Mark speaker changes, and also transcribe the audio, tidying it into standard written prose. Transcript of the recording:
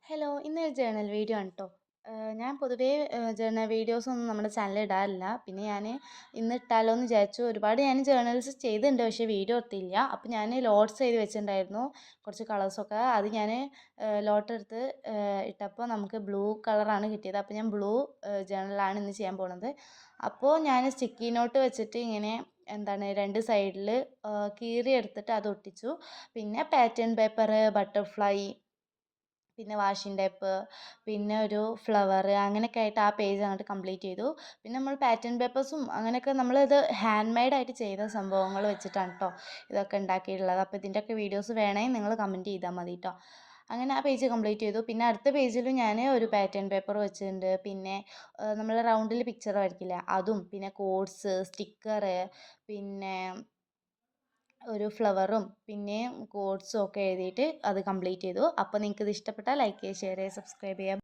Speaker 1: Hello, ഇന്നൊരു journal video ആണ് കേട്ടോ. ഞാൻ പൊതുവേ ജേർണൽ വീഡിയോസൊന്നും നമ്മുടെ ചാനലിൽ ഇടാറില്ല. പിന്നെ ഞാൻ ഇന്ന് ഇട്ടാലോ എന്ന് വിചാരിച്ചു. ഒരുപാട് ഞാൻ ജേർണൽസ് ചെയ്തിട്ടുണ്ട്, പക്ഷേ വീഡിയോ എടുത്തില്ല. അപ്പോൾ ഞാൻ ലോട്ട്സ് എഴുതി വെച്ചിട്ടുണ്ടായിരുന്നു കുറച്ച് കളേഴ്സൊക്കെ. അത് ഞാൻ ലോട്ട് എടുത്ത് ഇട്ടപ്പോൾ നമുക്ക് ബ്ലൂ കളറാണ് കിട്ടിയത്. അപ്പോൾ ഞാൻ ബ്ലൂ ജേർണലാണ് ഇന്ന് ചെയ്യാൻ പോണത്. അപ്പോൾ ഞാൻ സ്റ്റിക്കി നോട്ട് വെച്ചിട്ട് ഇങ്ങനെ എന്താണ് രണ്ട് സൈഡിൽ കീറി എടുത്തിട്ട് അത് ഒട്ടിച്ചു. പിന്നെ പാറ്റേൺ പേപ്പർ, ബട്ടർഫ്ലൈ, പിന്നെ വാഷിംഗ് ടേപ്പ്, പിന്നെ ഒരു ഫ്ലവർ, അങ്ങനെയൊക്കെ ആയിട്ട് ആ പേജ് അങ്ങോട്ട് കംപ്ലീറ്റ് ചെയ്തു. പിന്നെ നമ്മൾ പാറ്റേൺ പേപ്പേഴ്സും അങ്ങനെയൊക്കെ നമ്മളിത് ഹാൻഡ് മെയ്ഡായിട്ട് ചെയ്ത സംഭവങ്ങൾ വെച്ചിട്ടാണ് കേട്ടോ ഇതൊക്കെ ഉണ്ടാക്കിയിട്ടുള്ളത്. അപ്പോൾ ഇതിൻ്റെയൊക്കെ വീഡിയോസ് വേണമെങ്കിൽ നിങ്ങൾ കമൻറ്റ് ചെയ്താൽ മതി കേട്ടോ. അങ്ങനെ ആ പേജ് കംപ്ലീറ്റ് ചെയ്തു. പിന്നെ അടുത്ത പേജിലും ഞാൻ ഒരു പാറ്റേൺ പേപ്പർ വെച്ചിട്ടുണ്ട്. പിന്നെ നമ്മൾ റൗണ്ടിൽ പിക്ചർ വരയ്ക്കില്ല അതും, പിന്നെ കോഡ്സ്, സ്റ്റിക്കർ, പിന്നെ ഒരു ഫ്ലവറും പിന്നെ കോഡ്സും ഒക്കെ എഴുതിയിട്ട് അത് കംപ്ലീറ്റ് ചെയ്തു. അപ്പോൾ നിങ്ങൾക്ക് ഇത് ഇഷ്ടപ്പെട്ടാൽ ലൈക്ക് ചെയ്യുക, ഷെയർ ചെയ്യുക, സബ്സ്ക്രൈബ് ചെയ്യുക.